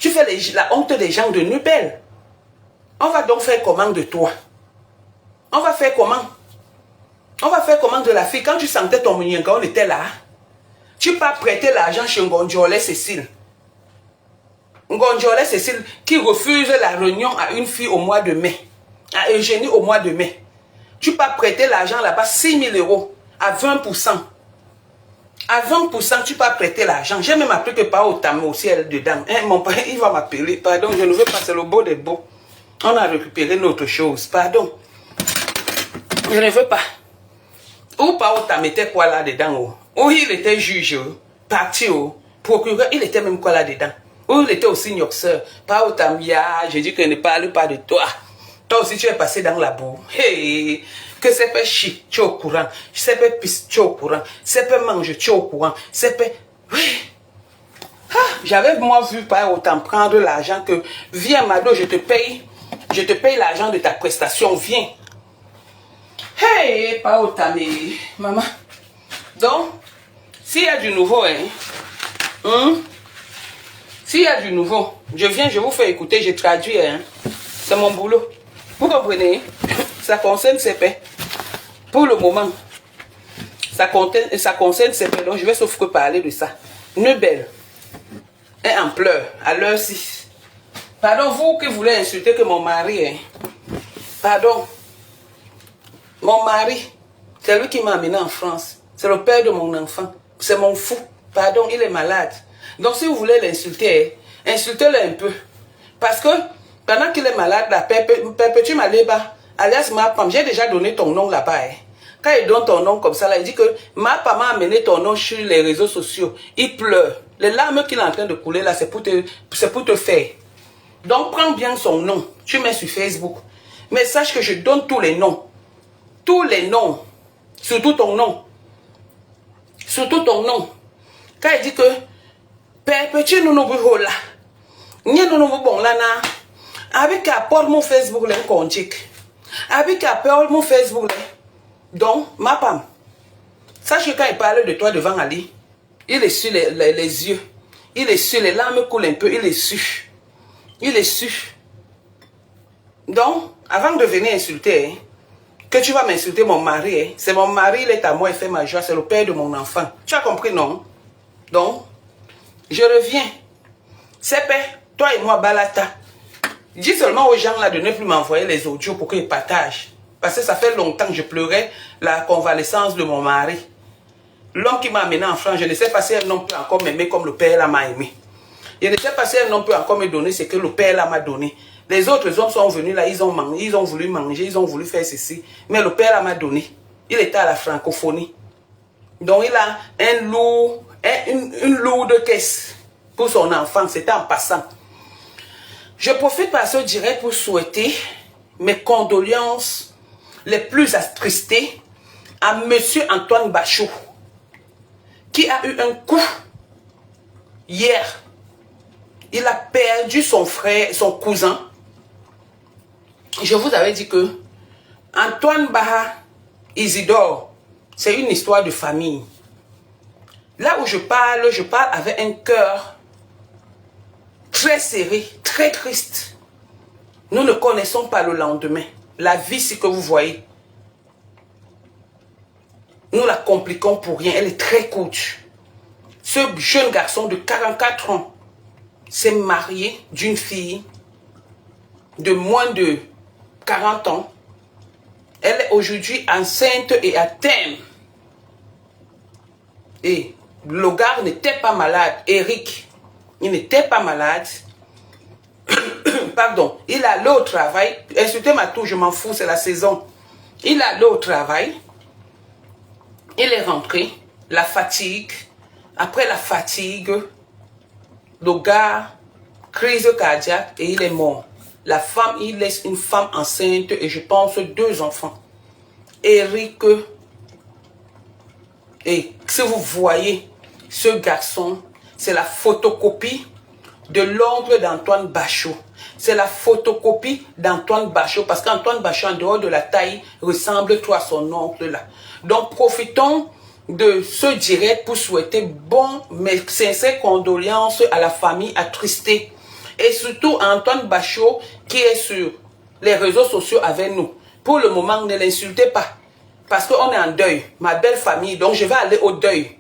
Tu fais la honte des gens de Nubel. On va donc faire comment de toi? On va faire comment? On va faire comment de la fille? Quand tu sentais ton mounienga, on était là. Tu pas prêter l'argent chez Ngonjolé Cécile. Ngonjolé Cécile qui refuse la réunion à une fille au mois de mai. À Eugénie au mois de mai. Tu pas prêter l'argent là-bas, 6 000 euros à 20%. À 20%, tu pas prêter l'argent. J'ai même appris que par au tamé aussi, elle est dedans. Hein, mon père, il va m'appeler. Pardon, je ne veux pas, c'est le beau des beaux. On a récupéré notre chose. Pardon. Je ne veux pas. Ou pas au tamé, était quoi là-dedans? Ou il était juge, parti, procureur, il était même quoi là-dedans? Ou il était aussi nyoxeur. Pas au tamia, je dis que ne parle pas de toi. Toi aussi, tu es passé dans la boue. Hey, que c'est pas chi, tu es au courant. C'est pas pisse, tu es au courant. C'est pas manger, tu es au courant. C'est pas... Oui. Ah, j'avais moi vu pas autant prendre l'argent que... Viens, Mado, je te paye l'argent de ta prestation, viens. Hey, pas autant, mais... Maman. Donc, s'il y a du nouveau, s'il y a du nouveau, je viens, je vous fais écouter, je traduis, c'est mon boulot. Vous comprenez? Ça concerne CP. Pour le moment, ça concerne CP, donc je vais sauf que parler de ça. Nubel est en pleurs, à l'heure 6. Pardon, vous qui voulez insulter que mon mari, pardon, mon mari, c'est lui qui m'a amené en France. C'est le père de mon enfant. C'est mon fou. Pardon, il est malade. Donc si vous voulez l'insulter, insultez-le un peu. Parce que pendant qu'il est malade, la Perpétue Maleba, alias Mapam, j'ai déjà donné ton nom là-bas. Quand il donne ton nom comme ça, là, il dit que Mapam a amené ton nom sur les réseaux sociaux. Il pleure. Les larmes qu'il est en train de couler là, c'est pour te faire. Donc prends bien son nom. Tu mets sur Facebook. Mais sache que je donne tous les noms. Tous les noms. Surtout ton nom. Surtout ton nom. Quand il dit que Perpétue nous nous là. Nous nous bon là na. Avec apport mon Facebook là contique. Avec apport mon Facebook là. Donc ma femme. Sache que quand il parle de toi devant Ali, il est sur les yeux. Il est sur les larmes coulent un peu, il est su. Il est su. Donc, avant de venir insulter, que tu vas m'insulter mon mari, c'est mon mari, il est à moi, il fait ma joie, c'est le père de mon enfant. Tu as compris, non? Donc, je reviens. C'est père, toi et moi, Balata. Dis seulement aux gens là de ne plus m'envoyer les audios pour qu'ils partagent. Parce que ça fait longtemps que je pleurais la convalescence de mon mari. L'homme qui m'a amené en France, je ne sais pas si un homme peut encore m'aimer comme le père là m'a aimé. Je ne sais pas si un homme peut encore me donner ce que le père là m'a donné. Les autres hommes sont venus là, ils ont voulu manger, ils ont voulu faire ceci. Mais le père là m'a donné. Il était à la francophonie. Donc il a une lourde caisse pour son enfant. C'était en passant. Je profite par ce direct pour souhaiter mes condoléances les plus attristées à Monsieur Antoine Bachot, qui a eu un coup hier. Il a perdu son frère, son cousin. Je vous avais dit que Antoine Baha Isidore, c'est une histoire de famille. Là où je parle avec un cœur très serré, très triste. Nous ne connaissons pas le lendemain. La vie, c'est que vous voyez. Nous la compliquons pour rien. Elle est très courte. Ce jeune garçon de 44 ans s'est marié d'une fille de moins de 40 ans. Elle est aujourd'hui enceinte et à terme. Et le gars n'était pas malade. Eric, il n'était pas malade. Pardon, il allait au travail. Insultez ma tour, je m'en fous, c'est la saison. Il allait au travail. Il est rentré. La fatigue. Après la fatigue, le gars, crise cardiaque et il est mort. La femme, il laisse une femme enceinte et je pense 2 enfants. Eric, et si vous voyez ce garçon, c'est la photocopie de l'oncle d'Antoine Bachot. C'est la photocopie d'Antoine Bachot parce qu'Antoine Bachot, en dehors de la taille, ressemble trop à son oncle là. Donc profitons de ce direct pour souhaiter mes sincères condoléances à la famille attristée. Et surtout Antoine Bachot qui est sur les réseaux sociaux avec nous. Pour le moment, ne l'insultez pas. Parce qu'on est en deuil. Ma belle famille, donc je vais aller au deuil.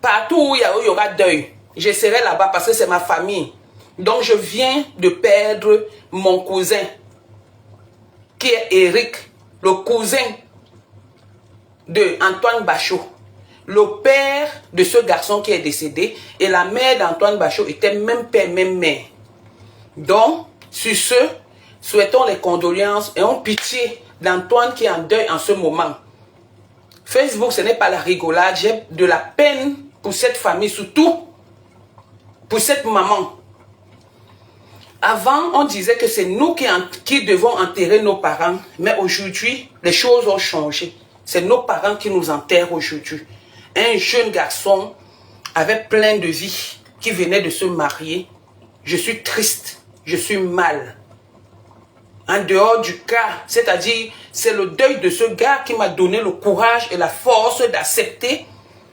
Partout où il y aura deuil, je serai là-bas parce que c'est ma famille. Donc je viens de perdre mon cousin, qui est Eric, le cousin de Antoine Bachot. Le père de ce garçon qui est décédé et la mère d'Antoine Bachot était même père, même mère. Donc, sur ce, souhaitons les condoléances et en pitié d'Antoine qui est en deuil en ce moment. Facebook, ce n'est pas la rigolade. J'ai de la peine pour cette famille, surtout pour cette maman. Avant, on disait que c'est nous qui devons enterrer nos parents. Mais aujourd'hui, les choses ont changé. C'est nos parents qui nous enterrent aujourd'hui. Un jeune garçon avec plein de vie qui venait de se marier. Je suis triste. Je suis mal. En dehors du cas, c'est-à-dire, c'est le deuil de ce gars qui m'a donné le courage et la force d'accepter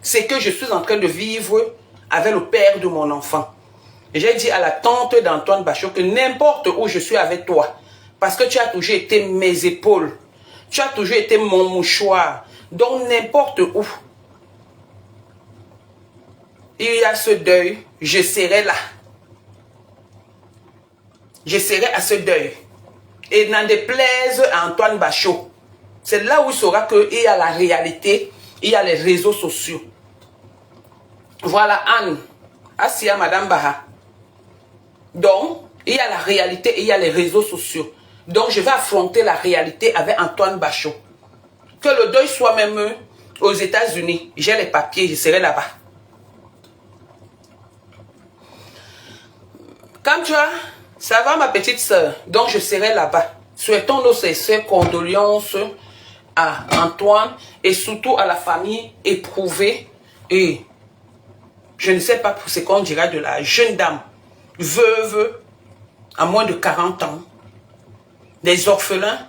ce que je suis en train de vivre avec le père de mon enfant. J'ai dit à la tante d'Antoine Bachot que n'importe où je suis avec toi, parce que tu as toujours été mes épaules, tu as toujours été mon mouchoir, donc n'importe où il y a ce deuil, je serai là. Je serai à ce deuil. Et n'en déplaise à Antoine Bachot. C'est là où il saura qu'il y a la réalité, il y a les réseaux sociaux. Voilà Anne, Assia Madame Baha. Donc, il y a la réalité et il y a les réseaux sociaux. Donc, je vais affronter la réalité avec Antoine Bachot. Que le deuil soit même aux États-Unis. J'ai les papiers, je serai là-bas. Quand tu as, ça va ma petite soeur, donc je serai là-bas. Souhaitons nos sincères condoléances à Antoine et surtout à la famille éprouvée. Et je ne sais pas pour ce qu'on dira de la jeune dame, veuve à moins de 40 ans, des orphelins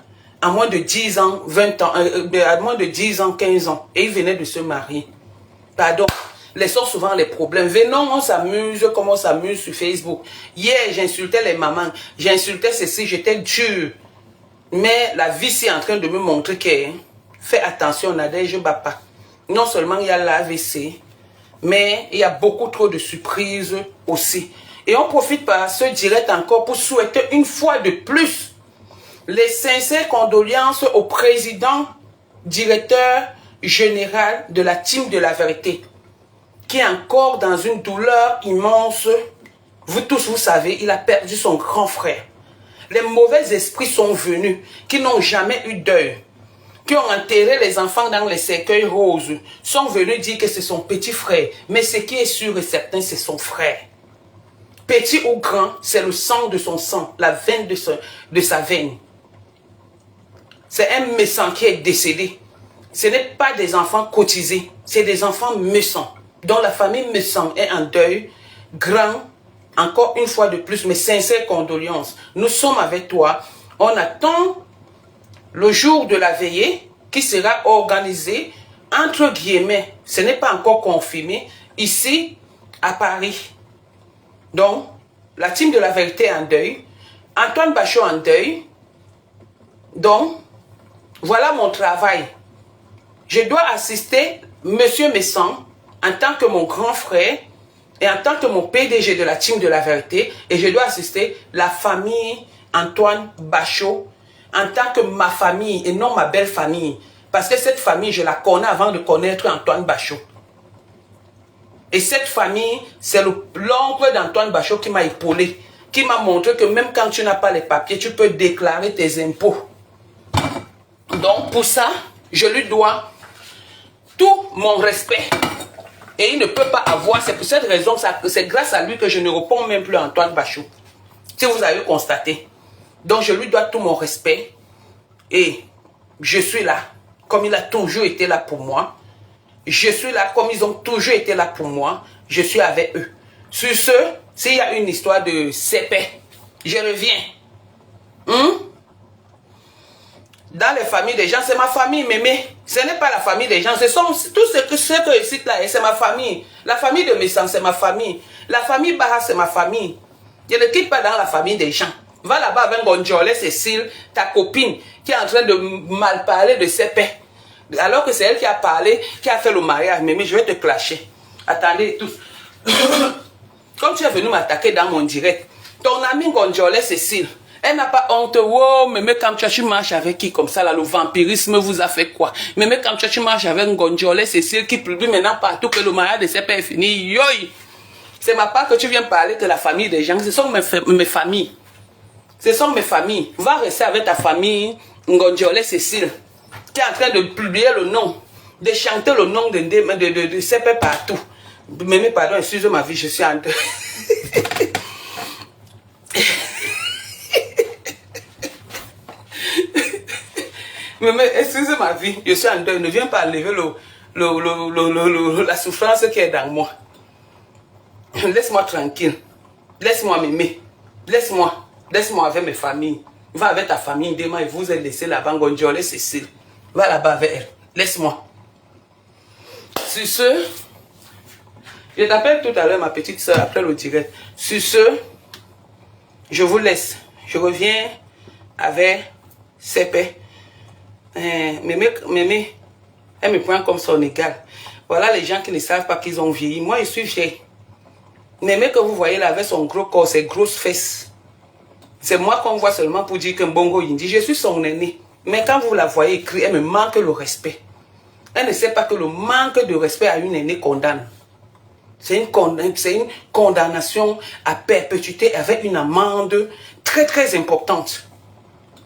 à moins de 10 ans, 20 ans, à moins de 10 ans, 15 ans. Et ils venaient de se marier. Pardon. Laissons souvent les problèmes. Venons, on s'amuse comme on s'amuse sur Facebook. Hier, j'insultais les mamans. J'insultais ceci, j'étais dur. Mais la vie est en train de me montrer que fais attention, Nadège, je ne bats pas. Non seulement il y a l'AVC, mais il y a beaucoup trop de surprises aussi. Et on profite par ce direct encore pour souhaiter une fois de plus les sincères condoléances au président, directeur général de la team de la vérité, qui est encore dans une douleur immense. Vous tous, vous savez, il a perdu son grand frère. Les mauvais esprits sont venus, qui n'ont jamais eu deuil, qui ont enterré les enfants dans les cercueils roses, sont venus dire que c'est son petit frère. Mais ce qui est sûr et certain, c'est son frère. Petit ou grand, c'est le sang de son sang, la veine de sa veine. C'est un méchant qui est décédé. Ce n'est pas des enfants cotisés, c'est des enfants méchants, dont la famille méchant est en deuil, grand, encore une fois de plus, mes sincères condoléances. Nous sommes avec toi. On attend le jour de la veillée qui sera organisé, entre guillemets, ce n'est pas encore confirmé, ici à Paris. Donc, la team de la vérité est en deuil, Antoine Bachot en deuil. Donc, voilà mon travail. Je dois assister Monsieur Messan en tant que mon grand frère et en tant que mon PDG de la team de la vérité, et je dois assister la famille Antoine Bachot en tant que ma famille et non ma belle famille. Parce que cette famille, je la connais avant de connaître Antoine Bachot. Et cette famille, c'est l'oncle d'Antoine Bachot qui m'a épaulé, qui m'a montré que même quand tu n'as pas les papiers, tu peux déclarer tes impôts. Donc pour ça, je lui dois tout mon respect. Et il ne peut pas avoir, c'est pour cette raison, c'est grâce à lui que je ne réponds même plus à Antoine Bachot. Si vous avez constaté. Donc je lui dois tout mon respect. Et je suis là, comme il a toujours été là pour moi. Je suis là, comme ils ont toujours été là pour moi. Je suis avec eux. Sur ce, s'il y a une histoire de CP, je reviens. Dans les familles des gens, c'est ma famille, mémé. Ce n'est pas la famille des gens. Ce sont tout ce que je cite là, c'est ma famille. La famille de mes sens, c'est ma famille. La famille Baha, c'est ma famille. Je ne quitte pas dans la famille des gens. Va là-bas avec Gonjolé Cécile, ta copine, qui est en train de mal parler de ses pères. Alors que c'est elle qui a parlé, qui a fait le mariage. Mais je vais te clasher. Attendez tous. Comme tu es venu m'attaquer dans mon direct, ton ami Gonjolé Cécile, elle n'a pas honte. Oh, mais quand tu marches avec qui comme ça, là, le vampirisme vous a fait quoi? Mais quand tu marches avec Gonjolé Cécile qui publie maintenant partout que le mariage de ses pères est fini. Yoï! C'est ma part que tu viens parler de la famille des gens. Ce sont mes familles. Ce sont mes familles. Va rester avec ta famille, Ngonjolé Cécile, qui est en train de publier le nom, de chanter le nom de ses pères partout. Mais pardon, excusez ma vie, je suis en deuil. Mais excusez ma vie, je suis en deuil. Ne viens pas enlever la souffrance qui est dans moi. Laisse-moi tranquille. Laisse-moi m'aimer. Laisse-moi avec mes familles. Va avec ta famille, demain, et vous êtes laissé là-bas, Gonjolé Cécile. Va là-bas avec elle. Laisse-moi. Sur ce, je t'appelle tout à l'heure, ma petite soeur, après le direct. Sur ce, je vous laisse. Je reviens avec CP. Mémé, elle me prend comme son égal. Voilà les gens qui ne savent pas qu'ils ont vieilli. Moi, je suis vieille. Mémé que vous voyez là avec son gros corps, ses grosses fesses. C'est moi qu'on voit seulement pour dire que Mbongo Yindi, je suis son aîné. Mais quand vous la voyez écrire, elle me manque le respect. Elle ne sait pas que le manque de respect à une aînée condamne. C'est une condamnation à perpétuité avec une amende très très importante.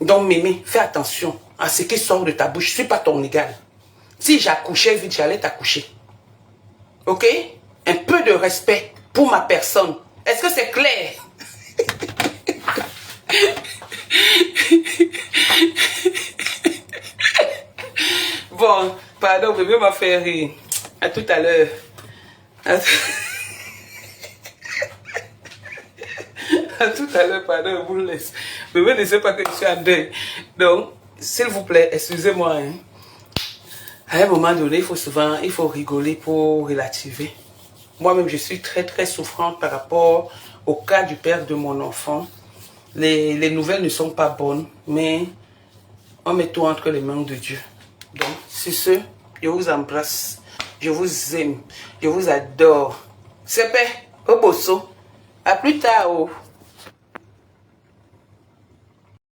Donc Mémé, fais attention à ce qui sort de ta bouche. Je ne suis pas ton égal. Si j'accouchais vite, j'allais t'accoucher. Ok? Un peu de respect pour ma personne. Est-ce que c'est clair? Bon, pardon, bébé m'a fait rire. À tout à l'heure. À tout à l'heure, pardon, je vous laisse. Bébé ne sait pas que je suis en deuil. Donc, s'il vous plaît, excusez-moi. Hein. À un moment donné, il faut rigoler pour relativer. Moi-même, je suis très, très souffrante par rapport au cas du père de mon enfant. Les nouvelles ne sont pas bonnes, mais on met tout entre les mains de Dieu. Donc, sur ce, je vous embrasse, je vous aime, je vous adore. C'est paix, au bosso. À plus tard. Oh.